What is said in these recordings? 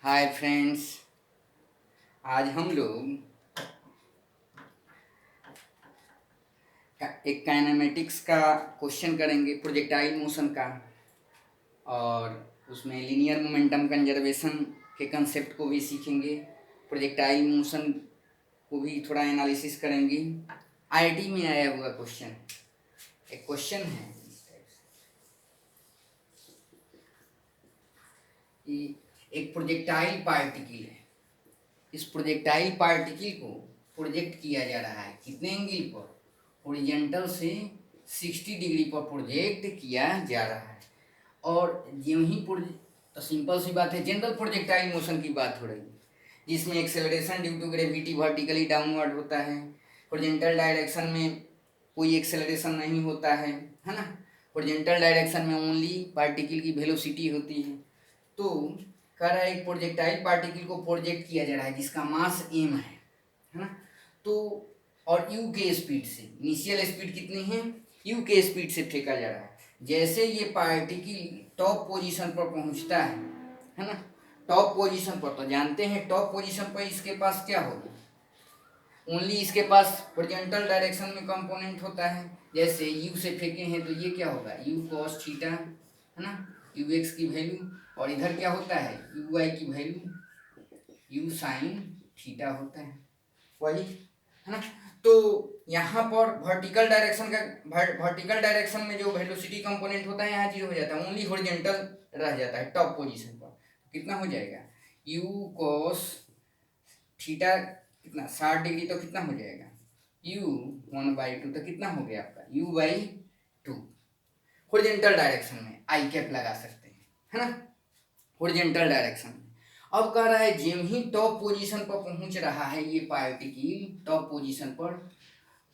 Hi friends. आज हम लोग एक काइनेमेटिक्स का क्वेश्चन करेंगे, प्रोजेक्टाइल मोशन का, और उसमें लीनियर मोमेंटम कंजर्वेशन के कंसेप्ट को भी सीखेंगे। प्रोजेक्टाइल मोशन को भी थोड़ा एनालिसिस करेंगे। आईआईटी में आया हुआ क्वेश्चन, एक क्वेश्चन है कि एक प्रोजेक्टाइल पार्टिकल है। इस प्रोजेक्टाइल पार्टिकल को प्रोजेक्ट किया जा रहा है कितने एंगल पर? हॉरिजॉन्टल से 60 डिग्री पर प्रोजेक्ट किया जा रहा है। और यूं ही तो सिंपल सी बात है, जनरल प्रोजेक्टाइल मोशन की बात हो रही है, जिसमें acceleration due to gravity vertically downward होता है। हॉरिजॉन्टल डायरेक्शन में कोई एक्सेलरेशन नहीं होता है ना। हॉरिजॉन्टल डायरेक्शन में ओनली पार्टिकल की वेलोसिटी होती है। तो कह रहा है एक प्रोजेक्टाइल पार्टिकल को प्रोजेक्ट किया जा रहा है जिसका मास एम है ना। तो और यू के स्पीड से, इनिशियल स्पीड कितनी है? यू के स्पीड से फेंका जा रहा है। जैसे ये पार्टिकल टॉप पोजीशन पर पहुंचता है ना, टॉप पोजीशन पर, तो जानते हैं टॉप पोजीशन पर इसके पास क्या होगा? ओनली इसके पास हॉरिजॉन्टल डायरेक्शन में कंपोनेंट होता है। जैसे यू से फेंके हैं तो ये क्या होगा? यू कॉस थीटा है ना, यू एक्स की वैल्यू, और इधर क्या होता है? यू वाई की वैल्यू यू साइन थीटा होता है, वही है ना। तो यहाँ पर वर्टिकल डायरेक्शन में जो वेलोसिटी कंपोनेंट होता है यहाँ जीरो हो जाता है, ओनली हॉरिजॉन्टल रह जाता है टॉप पोजीशन पर। कितना हो जाएगा? यू कॉस थीटा कितना, 60 डिग्री, तो कितना हो जाएगा? यू 1/2, तो कितना हो गया आपका? u/2। हॉरिजॉन्टल डायरेक्शन में आई कैप लगा सकते हैं, है ना, हॉरिजॉन्टल डायरेक्शन में। अब कह रहा है जेम ही टॉप पोजीशन पर पहुंच रहा है ये पार्टिकल, टॉप पोजीशन पर,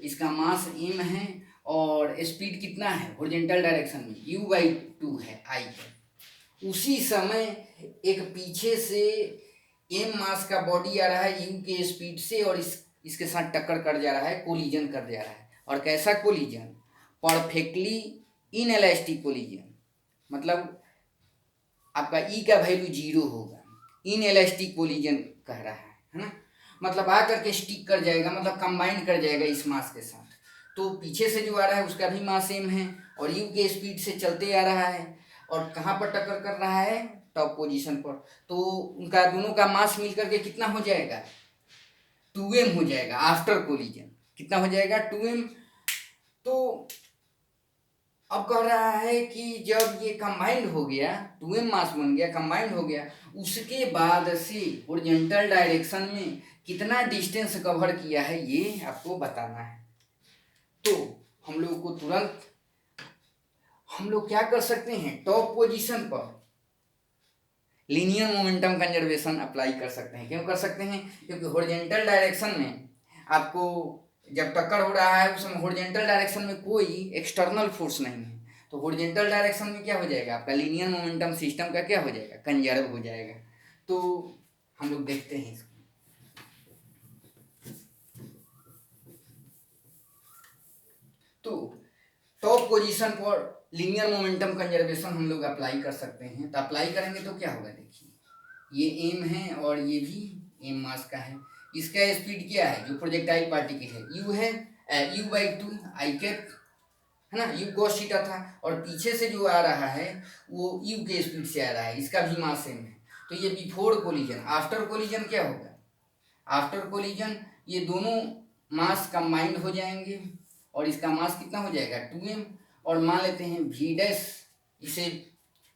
इसका मास m है और स्पीड कितना है हॉरिजॉन्टल डायरेक्शन में? u/2 है आई कैप। उसी समय एक पीछे से m मास का बॉडी आ रहा है u के स्पीड से, और इसके साथ टक्कर कर जा रहा है, कोलिजन कर जा रहा है। और कैसा कोलिजन? Perfectly inelastic collision. मतलब आपका ई का वैल्यू जीरो होगा, इनएलास्टिक कोलिजन कह रहा है ना। मतलब आ करके स्टिक कर जाएगा, मतलब कंबाइन कर जाएगा इस मास के साथ। तो पीछे से जो आ रहा है उसका भी मास सेम है और यू के स्पीड से चलते आ रहा है, और कहाँ पर टक्कर कर रहा है? टॉप पोजीशन पर। तो उनका दोनों का मास मिल करके कितना हो जाएगा? 2m हो जाएगा आफ्टर कोलिजन। कितना हो जाएगा? 2m। तो अब कह रहा है कि जब ये कंबाइंड हो गया, 2m मास बन गया, कंबाइंड हो गया, उसके बाद से हॉरिजॉन्टल डायरेक्शन में कितना डिस्टेंस कवर किया है ये आपको बताना है। तो हम लोग को तुरंत हम लोग क्या कर सकते हैं? टॉप पोजीशन पर लीनियर मोमेंटम कंजर्वेशन अप्लाई कर सकते हैं। क्यों कर सकते हैं? क्योंकि हॉरिजॉन्टल डायरेक्शन में आपको जब टक्कर हो रहा है उस समय हॉरिजॉन्टल डायरेक्शन में कोई एक्सटर्नल फोर्स नहीं है, तो हॉरिजॉन्टल डायरेक्शन में क्या हो जाएगा? आपका लीनियर मोमेंटम सिस्टम का क्या हो जाएगा? कंजर्व हो जाएगा। तो हम लोग देखते हैं इसको। तो टॉप पोजीशन पर लीनियर मोमेंटम कंजर्वेशन हम लोग अप्लाई कर सकते हैं। तो अप्लाई करेंगे तो क्या होगा? देखिए, ये एम है और ये भी एम मास का है। इसका स्पीड क्या है? जो प्रोजेक्टाइल पार्टिकल है यू है, u/2 आई कैप है ना, यू cos थीटा था, और पीछे से जो आ रहा है वो यू के स्पीड से आ रहा है, इसका भी मास सेम है। तो ये बिफोर कोलिजन। आफ्टर कोलिजन क्या होगा? आफ्टर कोलिजन ये दोनों मास कंबाइंड हो जाएंगे और इसका मास कितना हो जाएगा? 2m। और मान लेते हैं v डैश, इसे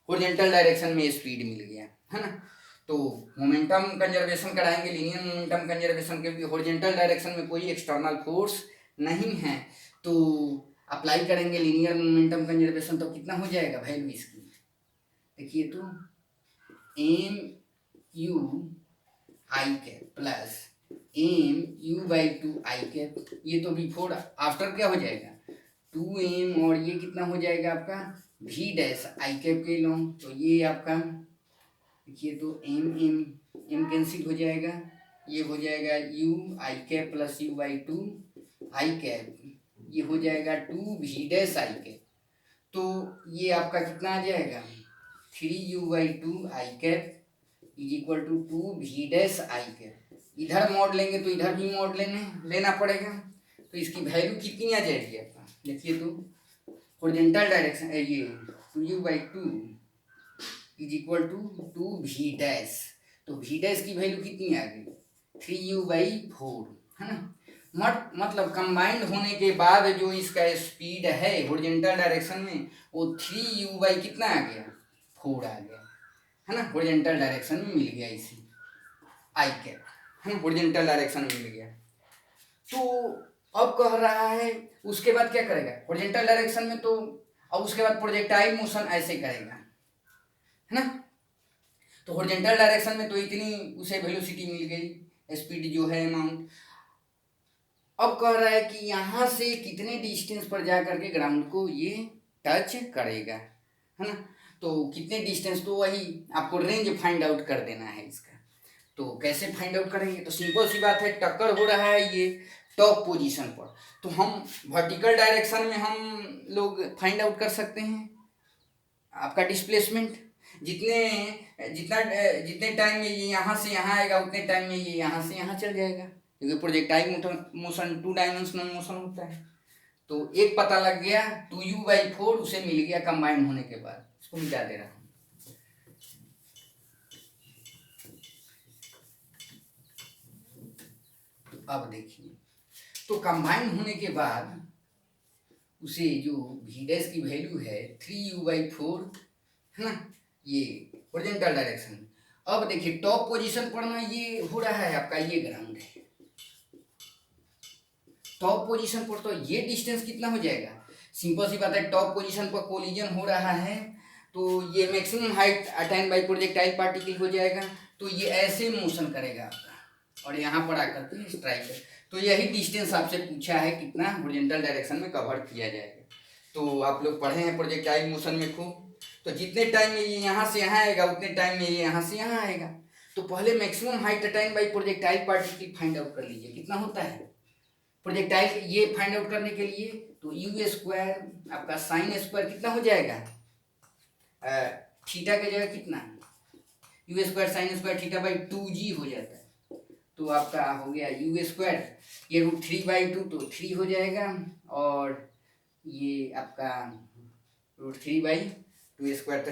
हॉरिजॉन्टल डायरेक्शन में स्पीड मिल गया है ना। तो मोमेंटम कंजर्वेशन कराएंगे, लीनियर मोमेंटम कंजर्वेशन, क्योंकि हॉरिजॉन्टल डायरेक्शन में कोई एक्सटर्नल फोर्स नहीं है। तो अप्लाई करेंगे लीनियर मोमेंटम कंजर्वेशन, तो कितना हो जाएगा वैल्यू इसकी? देखिए, तो m u i cap plus mu/2 i cap, ये तो बिफोर। आफ्टर क्या हो जाएगा? 2m, और ये कितना हो जाएगा आपका? v डैश आई कैप के लॉन्ग। तो ये आपका देखिए, तो m कैंसिल हो जाएगा, ये हो जाएगा u आई कैप प्लस u/2 आई कैप, ये हो जाएगा 2v डैश आई कैप। तो ये आपका कितना आ जाएगा? 3u/2 i cap, is equal to 2v', इधर मॉड लेंगे तो इधर भी मॉड लेना पड़ेगा, तो इसकी वैल्यू कितनी आ जाएगी आपका, देखिए तो हॉरिजॉन्टल डायरेक्शन ये 2u/2 is equal to 2v', तो v' की वैल्यू कितनी आ गई 3u/4, है ना। मतलब कंबाइंड होने के बाद जो इसका स्पीड है हॉरिजॉन्टल डायरेक्शन में वो 3u/ कितना आ गया 4 आ गया, है ना। हॉरिजॉन्टल डायरेक्शन में मिल गया इसी आई कैप, है ना, हॉरिजॉन्टल डायरेक्शन में मिल गया। तो अब कह रहा है उसके बाद क्या करेगा हॉरिजॉन्टल डायरेक्शन में, तो अब उसके बाद प्रोजेक्टाइल मोशन ऐसे करेगा, है ना। तो हॉरिजॉन्टल डायरेक्शन में तो इतनी उसे वेलोसिटी मिल गई, स्पीड जो है अमाउंट। अब कह रहा है कि यहाँ से कितने डिस्टेंस पर जा करके ग्राउंड को ये टच करेगा, है ना। तो कितने डिस्टेंस, तो वही आपको रेंज फाइंड आउट कर देना है इसका। तो कैसे फाइंड आउट करेंगे, तो सिंपल सी बात है, टक्कर हो रहा है ये टॉप पोजीशन पर, तो हम वर्टिकल डायरेक्शन में हम लोग फाइंड आउट कर सकते हैं आपका डिस्प्लेसमेंट। जितने टाइम में ये यहाँ से यहाँ आएगा उतने टाइम में ये यहाँ से यहाँ चल जाएगा, क्योंकि प्रोजेक्टाइल मोशन 2 डायमेंशनल मोशन होता है। तो एक पता लग गया 2u/4 उसे मिल गया कंबाइन होने के बाद, इसको मिटा दे रहा हूँ। अब देखिए, तो कंबाइन होने के बाद उसे जो v' की वैल्यू है 3u/4, है ना, ये हॉरिजॉन्टल डायरेक्शन। अब देखिए टॉप पोजीशन पर ना ये हो रहा है आपका ये ग्राउंड है, टॉप पोजीशन पर तो ये डिस्टेंस कितना हो जाएगा, सिंपल सी बात है, टॉप पोजीशन पर कोलिजन हो रहा है तो ये maximum height attain bye projectile particle हो जाएगा, तो ये ऐसे मोशन करेगा आपका और यहाँ पर आकर के स्ट्राइक है। तो यही डिस्टेंस आपसे पूछा है कितना हॉरिजॉन्टल डायरेक्शन में कवर किया जाएगा। तो आप लोग पढ़े हैं प्रोजेक्टाइल मोशन में खूब, तो जितने टाइम में ये यहाँ से यहाँ आएगा उतने टाइम में ये यहाँ से यहाँ आएगा। तो पहले maximum height attain bye projectile particle find out कर लीजिए कितना होता है प्रोजेक्टाइल, ये फाइंड आउट करने के लिए तो u² आपका sin² कितना हो जाएगा, थीटा की जगह कितना u² sin² थीटा/2g हो जाता है, तो आपका हो गया u², ये √3/2 तो 3 हो जाएगा, और ये आपका √3/2² तो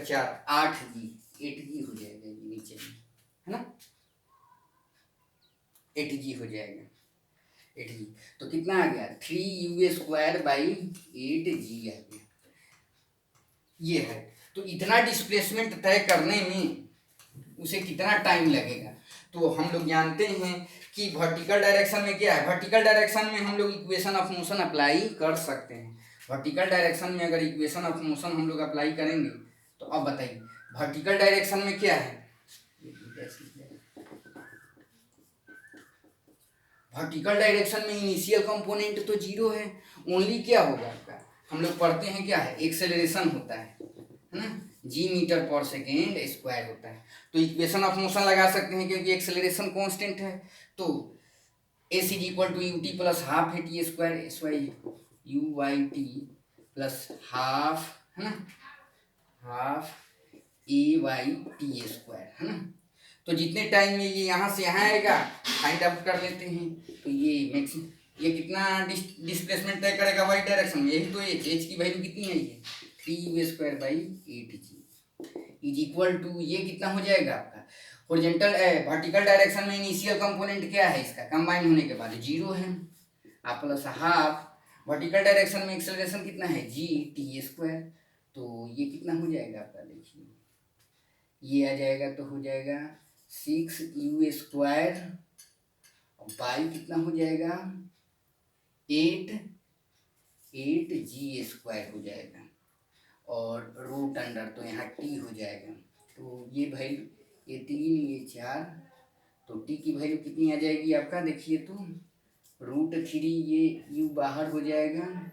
4 8g हो जाएगा, ये नीचे में, है ना, 8g हो जाएगा, 8g। तो कितना आ गया 3u²/8g आ गया, ये है। तो इतना डिस्प्लेसमेंट तय करने में उसे कितना टाइम लगेगा, तो हम लोग जानते हैं कि वर्टिकल डायरेक्शन में क्या है, वर्टिकल डायरेक्शन में हम लोग इक्वेशन ऑफ मोशन अप्लाई कर सकते हैं। वर्टिकल डायरेक्शन में अगर इक्वेशन ऑफ मोशन हम लोग अप्लाई करेंगे तो अब बताइए वर्टिकल डायरेक्शन में क्या है, वर्टिकल डायरेक्शन में इनिशियल कंपोनेंट तो 0 है, ओनली क्या होगा आपका, हम लोग पढ़ते हैं क्या है एक्सेलरेशन होता है ना, g/s² होता है। तो इक्वेशन ऑफ मोशन लगा सकते हैं क्योंकि एक्सेलरेशन कांस्टेंट है, तो s = ut + ½ at² sy u/t + ½, है ना, ½ a/t², है ना। तो जितने टाइम में ये यहाँ से यहाँ आएगा फाइंड आउट कर लेते हैं, तो ये कितना डिस्प्लेसमेंट तय करेगा वाई डायरेक्शन में, यही तो h की वैल्यू कितनी है ये 3u²/8g इज इक्वल टू ये कितना हो जाएगा आपका हॉरिजॉन्टल वर्टिकल डायरेक्शन में इनिशियल कंपोनेंट क्या है इसका कंबाइन होने के बाद 0 है, आप +½ वर्टिकल डायरेक्शन में एक्सेलरेशन कितना है g/t², तो ये कितना हो जाएगा आपका, देखिए ये आ जाएगा तो हो जाएगा 6u² बाई कितना हो जाएगा 8g² हो जाएगा, और √अंडर तो यहाँ t हो जाएगा, तो ये वैल्यू ये 3 ये 4, तो t की वैल्यू कितनी आ जाएगी आपका, देखिए तो √3, ये u बाहर हो जाएगा,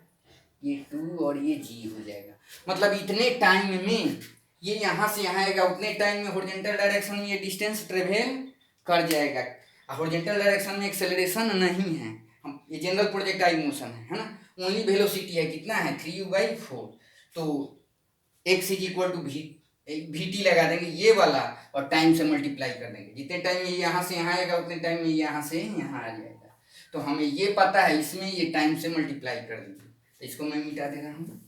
ये 2 और ये g हो जाएगा। मतलब इतने टाइम में ये यहाँ से यहाँ आएगा उतने टाइम में हॉरिजॉन्टल डायरेक्शन में ये डिस्टेंस ट्रेवल कर जाएगा। हॉरिजॉन्टल डायरेक्शन में एक्सेलरेशन नहीं है, हम ये जनरल प्रोजेक्टाइल मोशन है ना, ओनली वेलोसिटी है, कितना है 3u/4, तो x = v एक VT लगा देंगे ये वाला, और टाइम से मल्टीप्लाई कर देंगे। जितने टाइम ये यहाँ से यहाँ आएगा उतने टाइम में यहाँ से यहाँ आ जाएगा। तो हमें ये पता है, इसमें ये टाइम से मल्टीप्लाई कर दीजिए। तो इसको मैं मिटा दे रहा हूँ।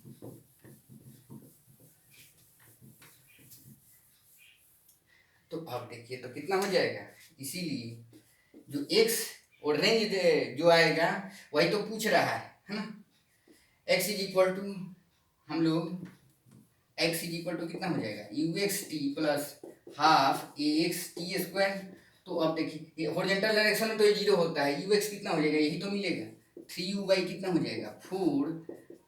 तो अब देखिए तो कितना हो जाएगा। इसीलिए जो x और रेंज जो आएगा वही तो पूछ रहा है ना। x इज इक्वल टू, हम लोग x इज इक्वल टू कितना हो जाएगा, ux(t) plus half ax(t square. तो अब देखिए हॉरिजॉन्टल डायरेक्शन में तो ये 0 होता है, ux कितना हो जाएगा, यही तो मिलेगा। 3u कितना हो जाएगा 4,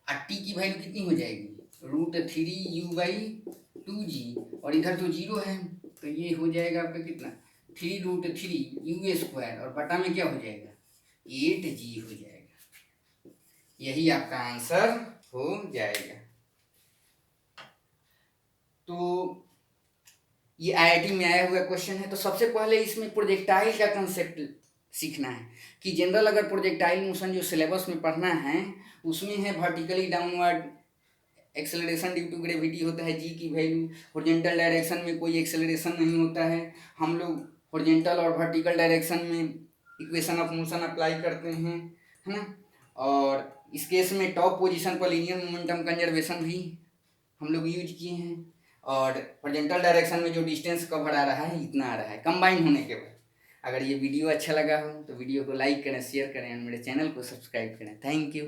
और t की वैल्यू कितनी हो जाएगी √3u/2g, और इधर तो 0 है तो ये हो जाएगा आपका कितना 3√3u स्क्वायर, और बटा में क्या हो जाएगा 8g हो जाएगा। यही आपका आंसर हो जाएगा। तो ये IIT में आया हुआ क्वेश्चन है। तो सबसे पहले इसमें प्रोजेक्टाइल का कंसेप्ट सीखना है कि जनरल अगर प्रोजेक्टाइल मोशन जो सिलेबस में पढ़ना है उसमें है vertically downward acceleration due to gravity होता है, जी की वैल्यू। हॉरिजॉन्टल डायरेक्शन में कोई एक्सेलरेशन नहीं होता है। हम लोग हॉरिजॉन्टल और वर्टिकल डायरेक्शन में इक्वेशन ऑफ मोशन अप्लाई करते हैं, है ना। और इस केस में टॉप पोजीशन पर लीनियर मोमेंटम कंजर्वेशन भी हम लोग यूज किए हैं। और हॉरिजॉन्टल डायरेक्शन में जो डिस्टेंस कवर आ रहा है इतना आ रहा है कंबाइन होने के बाद। अगर ये वीडियो अच्छा लगा हो तो वीडियो को लाइक करें, शेयर करें और मेरे चैनल को सब्सक्राइब करें। Thank you.